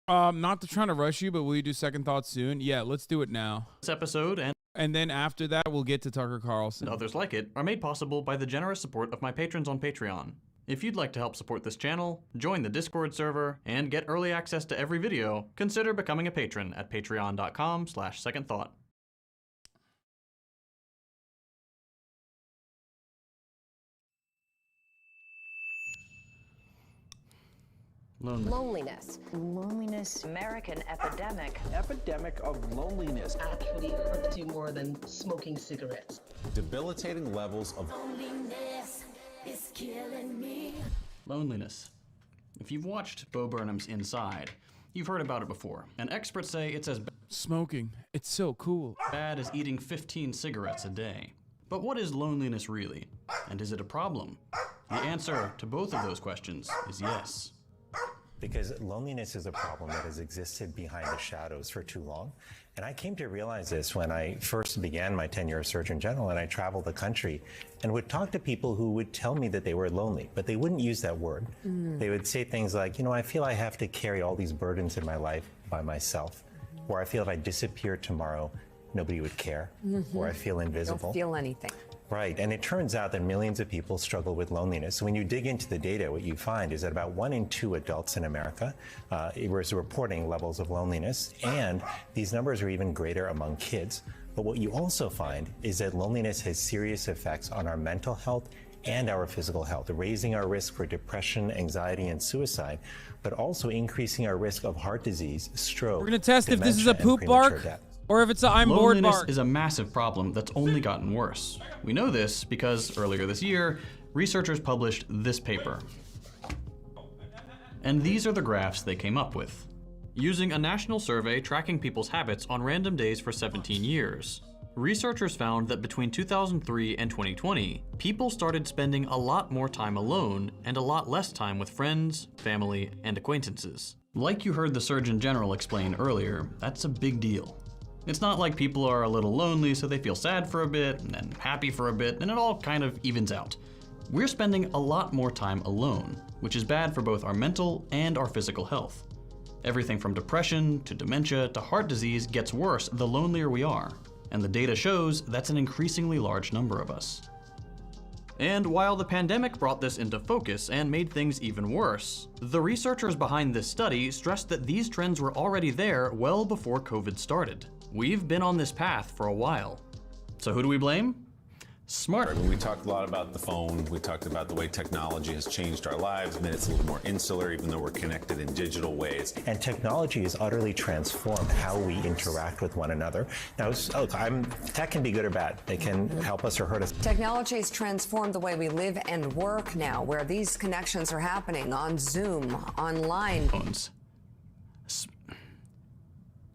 Not to trying to rush you, but will you do second thoughts soon? Yeah, let's do it now. This episode And then after that, we'll get to Tucker Carlson. and others like it are made possible by the generous support of my patrons on Patreon. If you'd like to help support this channel, join the Discord server, and get early access to every video, consider becoming a patron at patreon.com/secondthought. Loneliness. Loneliness. American epidemic. Epidemic of loneliness. Actually hurts you more than smoking cigarettes. Debilitating levels of Loneliness is killing me. Loneliness. If you've watched Bo Burnham's Inside, you've heard about it before, and experts say it's as Smoking. It's so cool. bad as eating 15 cigarettes a day. But what is loneliness really? And is it a problem? The answer to both of those questions is yes. Because loneliness is a problem that has existed behind the shadows for too long. And I came to realize this when I first began my tenure as Surgeon General, and I traveled the country and would talk to people who would tell me that they were lonely, but they wouldn't use that word. They would say things like, I feel I have to carry all these burdens in my life by myself, or I feel if I disappear tomorrow, nobody would care, or I feel invisible. Don't feel anything. Right, and it turns out that millions of people struggle with loneliness. So when you dig into the data, what you find is that about 1 in 2 adults in America was reporting levels of loneliness, and these numbers are even greater among kids. But what you also find is that loneliness has serious effects on our mental health and our physical health, raising our risk for depression, anxiety, and suicide, but also increasing our risk of heart disease, stroke, We're gonna test if this is a dementia, and poop bark premature death. or if it's a I'm bored Loneliness bark. is a massive problem that's only gotten worse. We know this because earlier this year, researchers published this paper. And these are the graphs they came up with. Using a national survey tracking people's habits on random days for 17 years, researchers found that between 2003 and 2020, people started spending a lot more time alone and a lot less time with friends, family, and acquaintances. Like you heard the Surgeon General explain earlier, that's a big deal. It's not like people are a little lonely so they feel sad for a bit and then happy for a bit and it all kind of evens out. We're spending a lot more time alone, which is bad for both our mental and our physical health. Everything from depression to dementia to heart disease gets worse the lonelier we are, and the data shows that's an increasingly large number of us. And while the pandemic brought this into focus and made things even worse, the researchers behind this study stressed that these trends were already there well before COVID started. We've been on this path for a while. So who do we blame? Smart. We talked a lot about the phone. We talked about the way technology has changed our lives, made us a little more insular, even though we're connected in digital ways. And technology has utterly transformed how we interact with one another. Now, look, tech can be good or bad. It can help us or hurt us. Technology has transformed the way we live and work now, where these connections are happening on Zoom, online. Phones.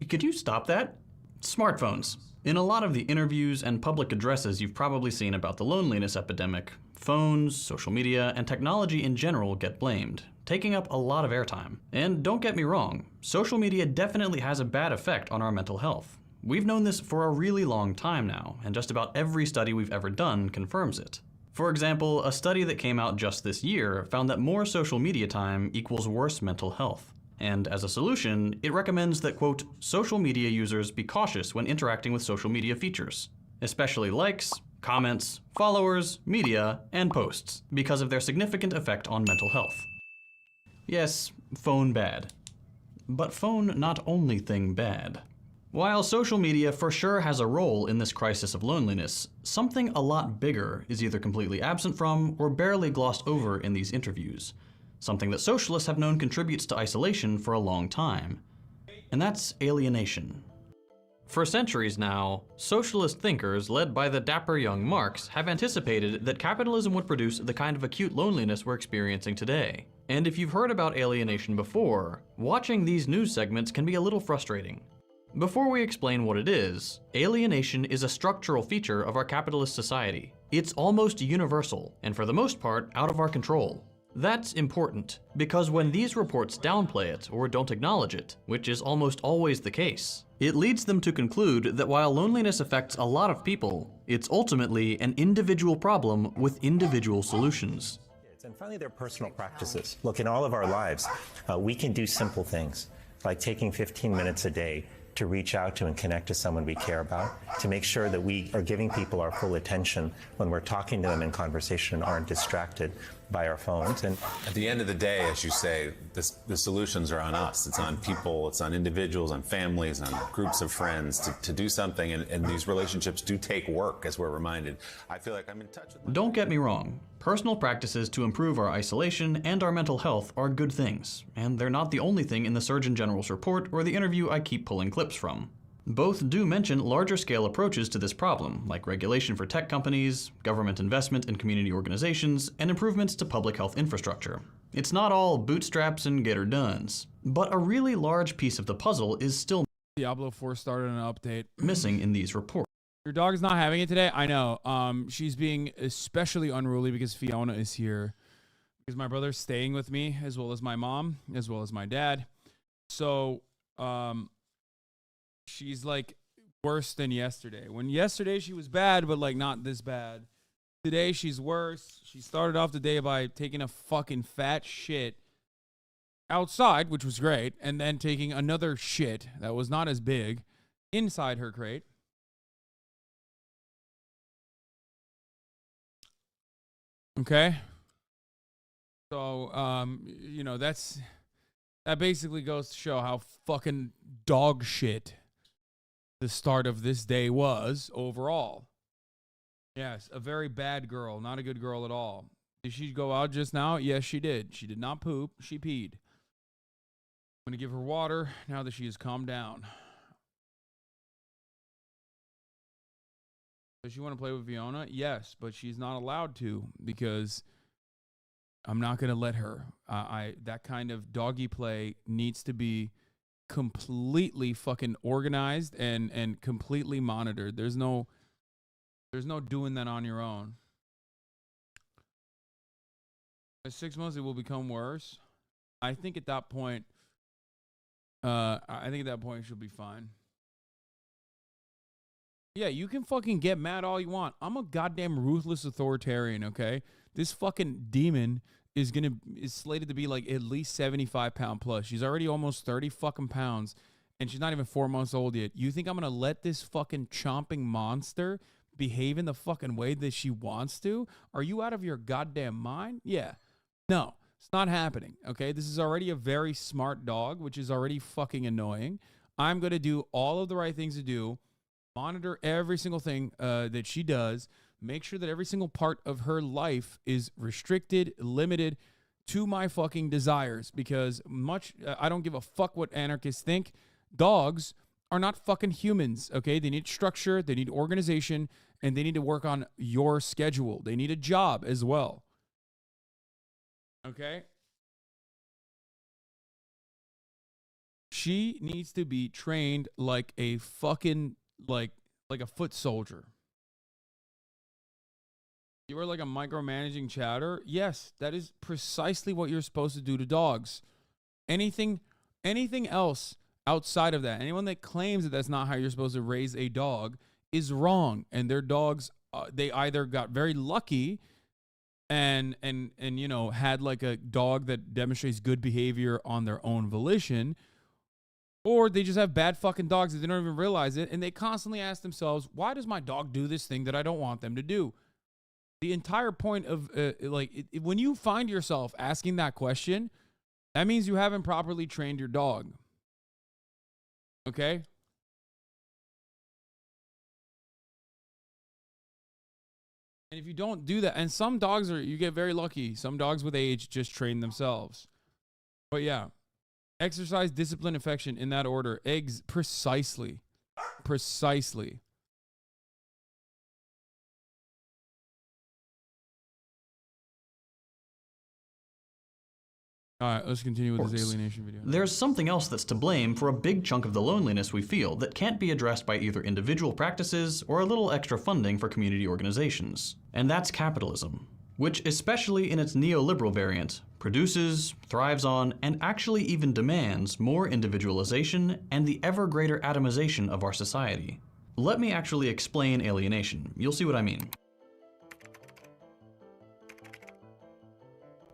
Could you stop that? Smartphones. In a lot of the interviews and public addresses you've probably seen about the loneliness epidemic, phones, social media, and technology in general get blamed, taking up a lot of airtime. And don't get me wrong, social media definitely has a bad effect on our mental health. We've known this for a really long time now, and just about every study we've ever done confirms it. For example, a study that came out just this year found that more social media time equals worse mental health. And as a solution, it recommends that, quote, social media users be cautious when interacting with social media features, especially likes, comments, followers, media, and posts, because of their significant effect on mental health. Yes, phone bad. But phone not only thing bad. While social media for sure has a role in this crisis of loneliness, something a lot bigger is either completely absent from or barely glossed over in these interviews. Something that socialists have known contributes to isolation for a long time, and that's alienation. For centuries now, socialist thinkers led by the dapper young Marx have anticipated that capitalism would produce the kind of acute loneliness we're experiencing today. And if you've heard about alienation before, watching these news segments can be a little frustrating. Before we explain what it is, alienation is a structural feature of our capitalist society. It's almost universal, and for the most part, out of our control. That's important, because when these reports downplay it or don't acknowledge it, which is almost always the case, it leads them to conclude that while loneliness affects a lot of people, it's ultimately an individual problem with individual solutions. And finally, their personal practices. Look, in all of our lives, we can do simple things. by taking 15 minutes a day to reach out to and connect to someone we care about, to make sure that we are giving people our full attention when we're talking to them in conversation and aren't distracted by our phones. And at the end of the day, as you say, the solutions are on us. It's on people, it's on individuals, on families, on groups of friends to do something. And these relationships do take work, as we're reminded. I feel like I'm in touch with Don't get me wrong. Personal practices to improve our isolation and our mental health are good things, and they're not the only thing in the Surgeon General's report or the interview I keep pulling clips from. Both do mention larger scale approaches to this problem, like regulation for tech companies, government investment in community organizations, and improvements to public health infrastructure. It's not all bootstraps and get her dones. But a really large piece of the puzzle is still Diablo 4 started an update. missing in these reports. Your dog is not having it today? I know. She's being especially unruly because Fiona is here. Because my brother's staying with me, as well as my mom, as well as my dad. So, she's like worse than yesterday. When yesterday she was bad, but like not this bad. Today she's worse. She started off the day by taking a fucking fat shit outside, which was great, and then taking another shit that was not as big inside her crate. Okay. So, you know, that basically goes to show how fucking dog shit the start of this day was overall. Yes, a very bad girl, not a good girl at all. Did she go out just now? Yes, she did. She did not poop. She peed. I'm going to give her water now that she has calmed down. Does she want to play with Fiona? Yes, but she's not allowed to because I'm not going to let her. That kind of doggy play needs to be completely fucking organized and completely monitored. There's no doing that on your own. At 6 months, it will become worse. I think at that point, she'll be fine. Yeah, you can fucking get mad all you want. I'm a goddamn ruthless authoritarian, okay? This fucking demon is slated to be like at least 75 pound plus. She's already almost 30 fucking pounds, and she's not even 4 months old yet. You think I'm gonna let this fucking chomping monster behave in the fucking way that she wants to? Are you out of your goddamn mind? Yeah. No, it's not happening, okay? This is already a very smart dog, which is already fucking annoying. I'm gonna do all of the right things to do. Monitor every single thing that she does. Make sure that every single part of her life is restricted, limited to my fucking desires. Because I don't give a fuck what anarchists think. Dogs are not fucking humans, okay? They need structure, they need organization, and they need to work on your schedule. They need a job as well. Okay? She needs to be trained like a fucking like a foot soldier. You are like a micromanaging chowder. Yes, that is precisely what you're supposed to do to dogs. Anything else outside of that, anyone that claims that that's not how you're supposed to raise a dog is wrong. And their dogs, they either got very lucky and you know had like a dog that demonstrates good behavior on their own volition. Or they just have bad fucking dogs that they don't even realize it. And they constantly ask themselves, why does my dog do this thing that I don't want them to do? The entire point of, when you find yourself asking that question, that means you haven't properly trained your dog. Okay? And if you don't do that, and some dogs you get very lucky. Some dogs with age just train themselves. But yeah. Exercise, discipline, affection, in that order. Eggs, precisely. Precisely. All right, let's continue with this alienation video. There's something else that's to blame for a big chunk of the loneliness we feel that can't be addressed by either individual practices or a little extra funding for community organizations. And that's capitalism, which, especially in its neoliberal variant, produces, thrives on, and actually even demands more individualization and the ever greater atomization of our society. Let me actually explain alienation. You'll see what I mean.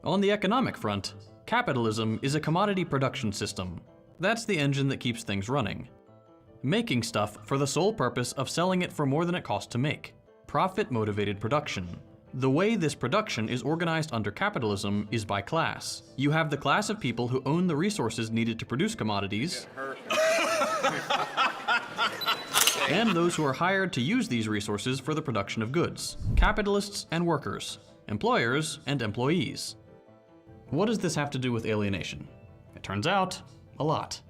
On the economic front, capitalism is a commodity production system. That's the engine that keeps things running. Making stuff for the sole purpose of selling it for more than it costs to make. Profit-motivated production. The way this production is organized under capitalism is by class. You have the class of people who own the resources needed to produce commodities, and those who are hired to use these resources for the production of goods. Capitalists and workers. Employers and employees. What does this have to do with alienation? It turns out, a lot.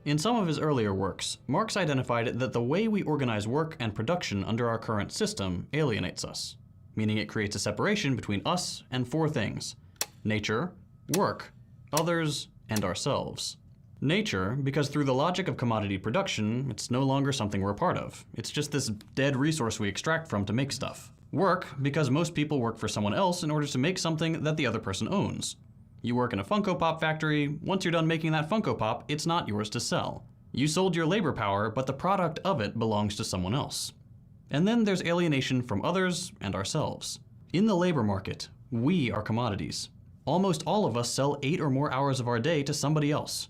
In some of his earlier works, Marx identified that the way we organize work and production under our current system alienates us, meaning it creates a separation between us and four things: nature, work, others, and ourselves. Nature, because through the logic of commodity production, it's no longer something we're a part of. It's just this dead resource we extract from to make stuff. Work, because most people work for someone else in order to make something that the other person owns. You work in a Funko Pop factory. Once you're done making that Funko Pop, it's not yours to sell. You sold your labor power, but the product of it belongs to someone else. And then there's alienation from others and ourselves. In the labor market, we are commodities. Almost all of us sell 8 or more hours of our day to somebody else.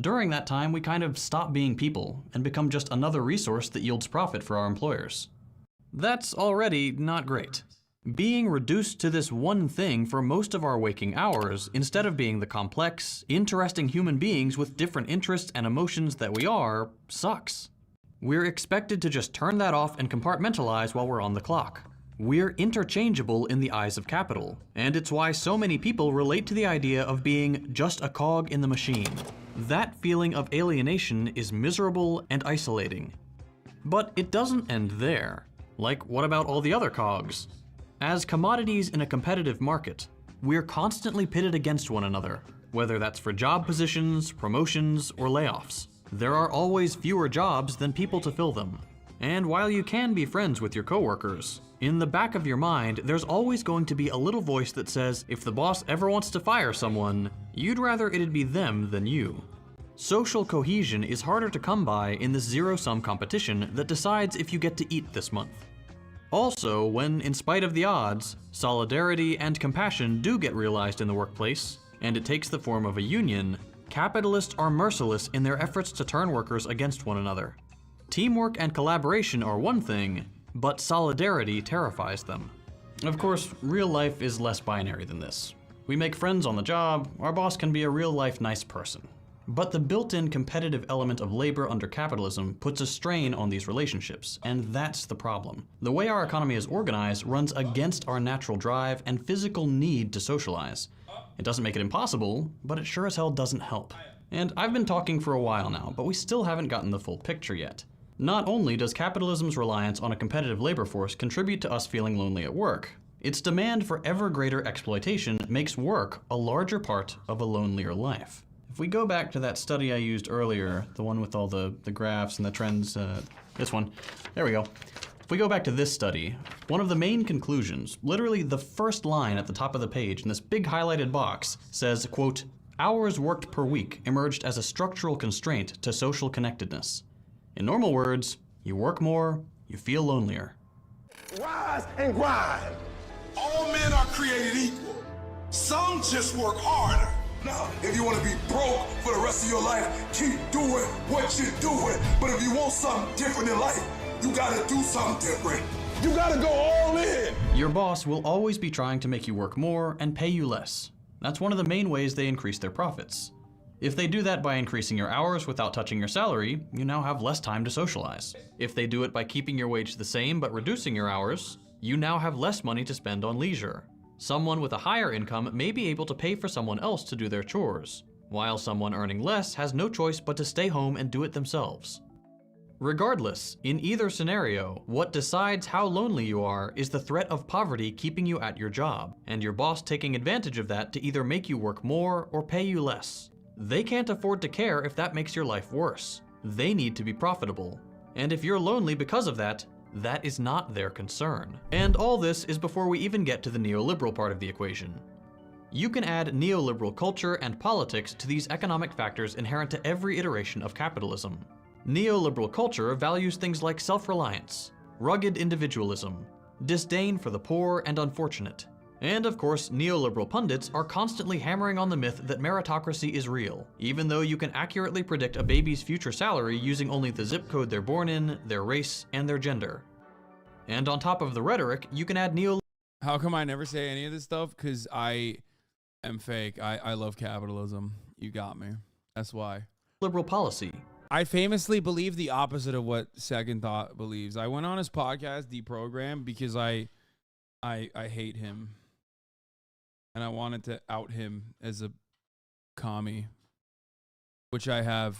During that time, we kind of stop being people and become just another resource that yields profit for our employers. That's already not great. Being reduced to this one thing for most of our waking hours, instead of being the complex, interesting human beings with different interests and emotions that we are, sucks. We're expected to just turn that off and compartmentalize while we're on the clock. We're interchangeable in the eyes of capital, and it's why so many people relate to the idea of being just a cog in the machine. That feeling of alienation is miserable and isolating. But it doesn't end there. Like, what about all the other cogs? As commodities in a competitive market, we're constantly pitted against one another, whether that's for job positions, promotions, or layoffs. There are always fewer jobs than people to fill them. And while you can be friends with your coworkers, in the back of your mind, there's always going to be a little voice that says, if the boss ever wants to fire someone, you'd rather it'd be them than you. Social cohesion is harder to come by in this zero-sum competition that decides if you get to eat this month. Also, when, in spite of the odds, solidarity and compassion do get realized in the workplace, and it takes the form of a union, capitalists are merciless in their efforts to turn workers against one another. Teamwork and collaboration are one thing, but solidarity terrifies them. Of course, real life is less binary than this. We make friends on the job, our boss can be a real-life nice person. But the built-in competitive element of labor under capitalism puts a strain on these relationships, and that's the problem. The way our economy is organized runs against our natural drive and physical need to socialize. It doesn't make it impossible, but it sure as hell doesn't help. And I've been talking for a while now, but we still haven't gotten the full picture yet. Not only does capitalism's reliance on a competitive labor force contribute to us feeling lonely at work, its demand for ever greater exploitation makes work a larger part of a lonelier life. If we go back to that study I used earlier, the one with all the graphs and the trends, this one, there we go. If we go back to this study, one of the main conclusions, literally the first line at the top of the page in this big highlighted box, says, quote, "Hours worked per week emerged as a structural constraint to social connectedness. In normal words, you work more, you feel lonelier." Rise and grind. All men are created equal. Some just work harder. Now, if you want to be broke for the rest of your life, keep doing what you're doing. But if you want something different in life, you gotta do something different. You gotta go all in. Your boss will always be trying to make you work more and pay you less. That's one of the main ways they increase their profits. If they do that by increasing your hours without touching your salary, you now have less time to socialize. If they do it by keeping your wage the same but reducing your hours, you now have less money to spend on leisure. Someone with a higher income may be able to pay for someone else to do their chores, while someone earning less has no choice but to stay home and do it themselves. Regardless, in either scenario, what decides how lonely you are is the threat of poverty keeping you at your job, and your boss taking advantage of that to either make you work more or pay you less. They can't afford to care if that makes your life worse. They need to be profitable. And if you're lonely because of that, that is not their concern. And all this is before we even get to the neoliberal part of the equation. You can add neoliberal culture and politics to these economic factors inherent to every iteration of capitalism. Neoliberal culture values things like self-reliance, rugged individualism, disdain for the poor and unfortunate, And of course, neoliberal pundits are constantly hammering on the myth that meritocracy is real, even though you can accurately predict a baby's future salary using only the zip code they're born in, their race, and their gender. And on top of the rhetoric, you can add How come I never say any of this stuff? Because I am fake. I love capitalism. You got me. That's why. Liberal policy. I famously believe the opposite of what Second Thought believes. I went on his podcast, Deprogrammed, because I hate him. And I wanted to out him as a commie, which I have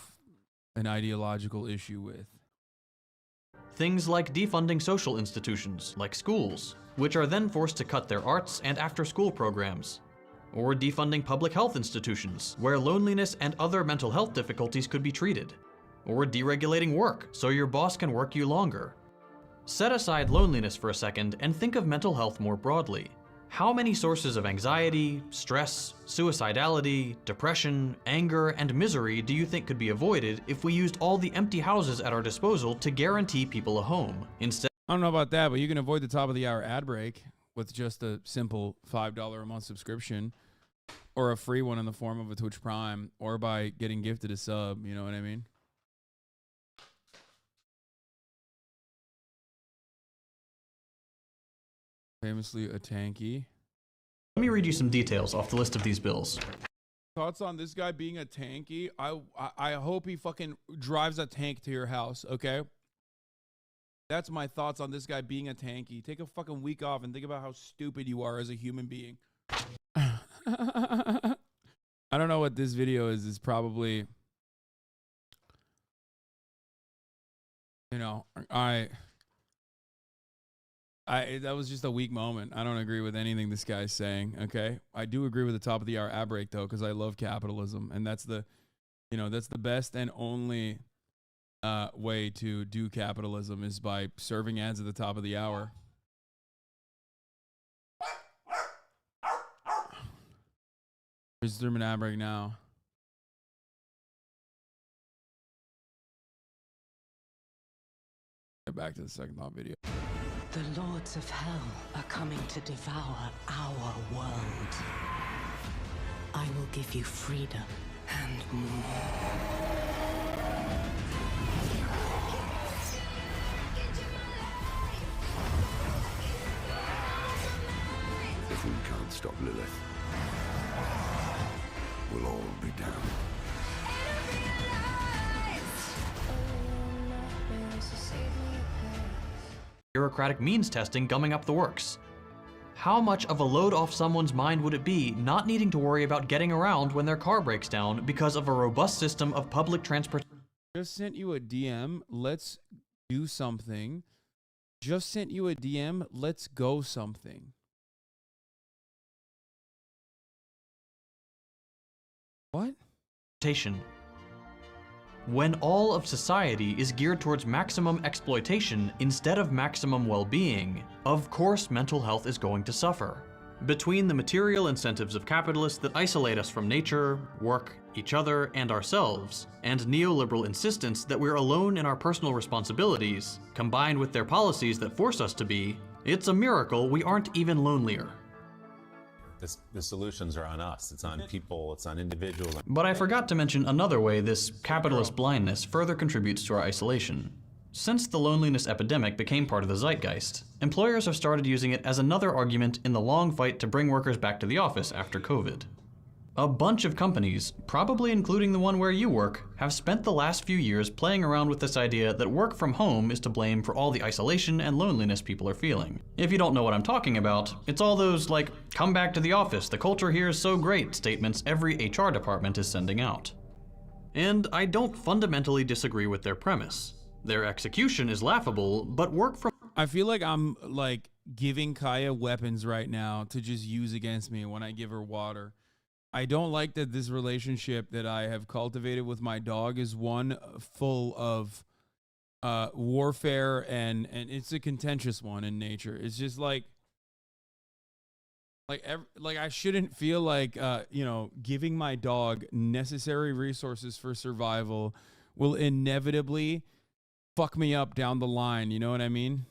an ideological issue with. Things like defunding social institutions, like schools, which are then forced to cut their arts and after-school programs. Or defunding public health institutions, where loneliness and other mental health difficulties could be treated. Or deregulating work, so your boss can work you longer. Set aside loneliness for a second and think of mental health more broadly. How many sources of anxiety, stress, suicidality, depression, anger, and misery do you think could be avoided if we used all the empty houses at our disposal to guarantee people a home, instead? I don't know about that, but you can avoid the top of the hour ad break with just a simple $5 a month subscription, or a free one in the form of a Twitch Prime, or by getting gifted a sub, you know what I mean? Famously a tanky. Let me read you some details off the list of these bills. Thoughts on this guy being a tanky? I hope he fucking drives a tank to your house, okay? That's my thoughts on this guy being a tanky. Take a fucking week off and think about how stupid you are as a human being. I don't know what this video is. It's probably, you know, that was just a weak moment. I don't agree with anything this guy's saying, okay? I do agree with the top of the hour ad break, though, because I love capitalism. And that's the, you know, that's the best and only way to do capitalism is by serving ads at the top of the hour. Here's through an ad break now. Get back to the Second Thought video. The lords of hell are coming to devour our world. I will give you freedom and more. If we can't stop Lilith, we'll all be damned. Bureaucratic means testing gumming up the works. How much of a load off someone's mind would it be not needing to worry about getting around when their car breaks down because of a robust system of public transportation? Just sent you a DM. Let's do something. Just sent you a DM. Let's go something. What? When all of society is geared towards maximum exploitation instead of maximum well-being, of course mental health is going to suffer. Between the material incentives of capitalists that isolate us from nature, work, each other, and ourselves, and neoliberal insistence that we're alone in our personal responsibilities, combined with their policies that force us to be, it's a miracle we aren't even lonelier. The solutions are on us. It's on people. It's on individuals. But I forgot to mention another way this capitalist blindness further contributes to our isolation. Since the loneliness epidemic became part of the zeitgeist, employers have started using it as another argument in the long fight to bring workers back to the office after COVID. A bunch of companies, probably including the one where you work, have spent the last few years playing around with this idea that work from home is to blame for all the isolation and loneliness people are feeling. If you don't know what I'm talking about, it's all those, like, come back to the office, the culture here is so great statements every HR department is sending out. And I don't fundamentally disagree with their premise. Their execution is laughable, but work from— I feel like I'm, like, giving Kaya weapons right now to just use against me when I give her water. I don't like that this relationship that I have cultivated with my dog is one full of warfare, and it's a contentious one in nature. It's just like I shouldn't feel like you know, giving my dog necessary resources for survival will inevitably fuck me up down the line. You know what I mean?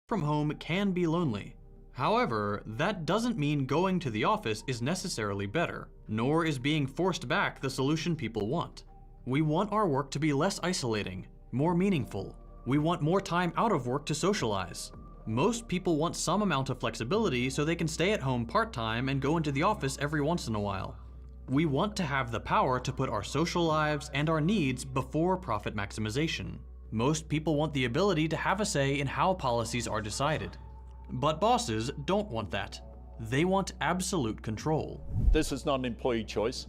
from home can be lonely. However, that doesn't mean going to the office is necessarily better, nor is being forced back the solution people want. We want our work to be less isolating, more meaningful. We want more time out of work to socialize. Most people want some amount of flexibility so they can stay at home part-time and go into the office every once in a while. We want to have the power to put our social lives and our needs before profit maximization. Most people want the ability to have a say in how policies are decided. But bosses don't want that. They want absolute control. This is not an employee choice.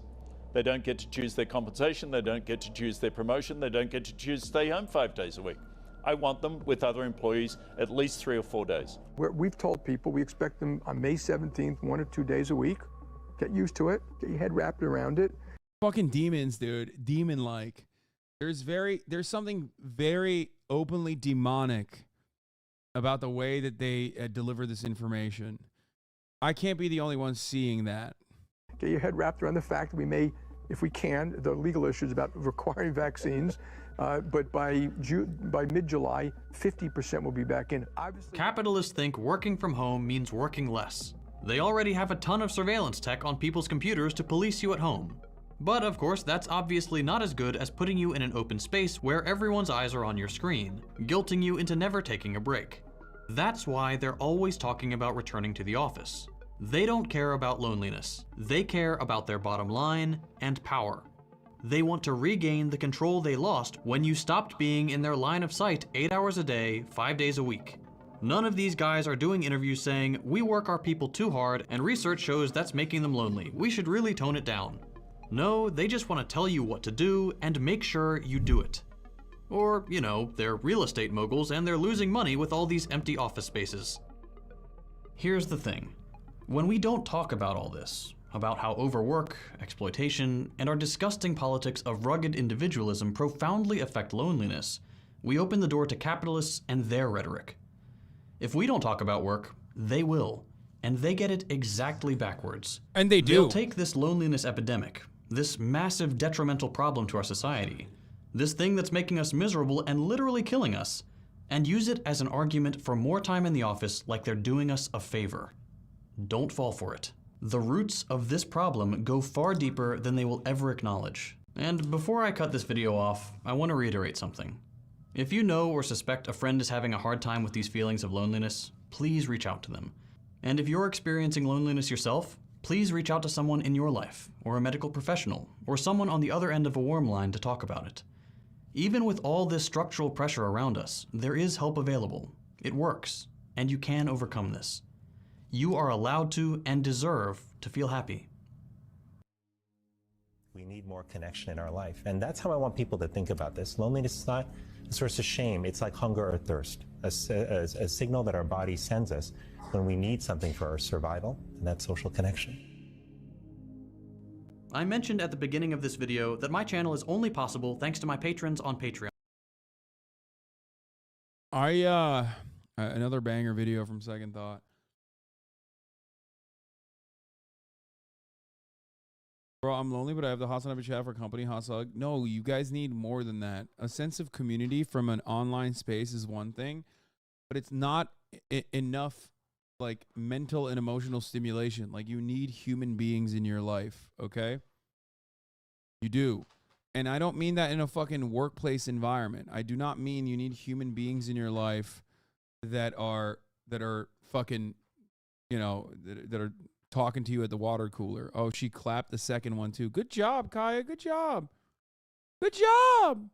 They don't get to choose their compensation, they don't get to choose their promotion, they don't get to choose to stay home 5 days a week. I want them with other employees at least 3 or 4 days. We've told people we expect them on May 17th, 1 or 2 days a week. Get used to it, get your head wrapped around it. Fucking demons, dude. Demon-like. There's something very openly demonic about the way that they deliver this information. I can't be the only one seeing that. Get your head wrapped around the fact that we may, if we can, the legal issues about requiring vaccines, but by mid-July, 50% will be back in. Obviously, capitalists think working from home means working less. They already have a ton of surveillance tech on people's computers to police you at home. But of course, that's obviously not as good as putting you in an open space where everyone's eyes are on your screen, guilting you into never taking a break. That's why they're always talking about returning to the office. They don't care about loneliness. They care about their bottom line and power. They want to regain the control they lost when you stopped being in their line of sight 8 hours a day, 5 days a week. None of these guys are doing interviews saying, we work our people too hard and research shows that's making them lonely. We should really tone it down. No, they just want to tell you what to do and make sure you do it. Or, you know, they're real estate moguls and they're losing money with all these empty office spaces. Here's the thing. When we don't talk about all this, about how overwork, exploitation, and our disgusting politics of rugged individualism profoundly affect loneliness, we open the door to capitalists and their rhetoric. If we don't talk about work, they will, and they get it exactly backwards. And they do. They'll take this loneliness epidemic, this massive detrimental problem to our society, this thing that's making us miserable and literally killing us, and use it as an argument for more time in the office like they're doing us a favor. Don't fall for it. The roots of this problem go far deeper than they will ever acknowledge. And before I cut this video off, I want to reiterate something. If you know or suspect a friend is having a hard time with these feelings of loneliness, please reach out to them. And if you're experiencing loneliness yourself, please reach out to someone in your life, or a medical professional, or someone on the other end of a warm line to talk about it. Even with all this structural pressure around us, there is help available. It works, and you can overcome this. You are allowed to and deserve to feel happy. We need more connection in our life. And that's how I want people to think about this. Loneliness is not a source of shame. It's like hunger or thirst, a signal that our body sends us when we need something for our survival, and that's social connection. I mentioned at the beginning of this video that my channel is only possible thanks to my patrons on Patreon. Another banger video from Second Thought. Bro, I'm lonely, but I have the Hasanabi chat for company, Hasug. No, you guys need more than that. A sense of community from an online space is one thing, but it's not enough like mental and emotional stimulation. Like, you need human beings in your life, okay? You do. And I don't mean that in a fucking workplace environment. I do not mean you need human beings in your life that are fucking, you know, that are talking to you at the water cooler. Oh, she clapped the second one too. Good job, Kaya. Good job. Good job.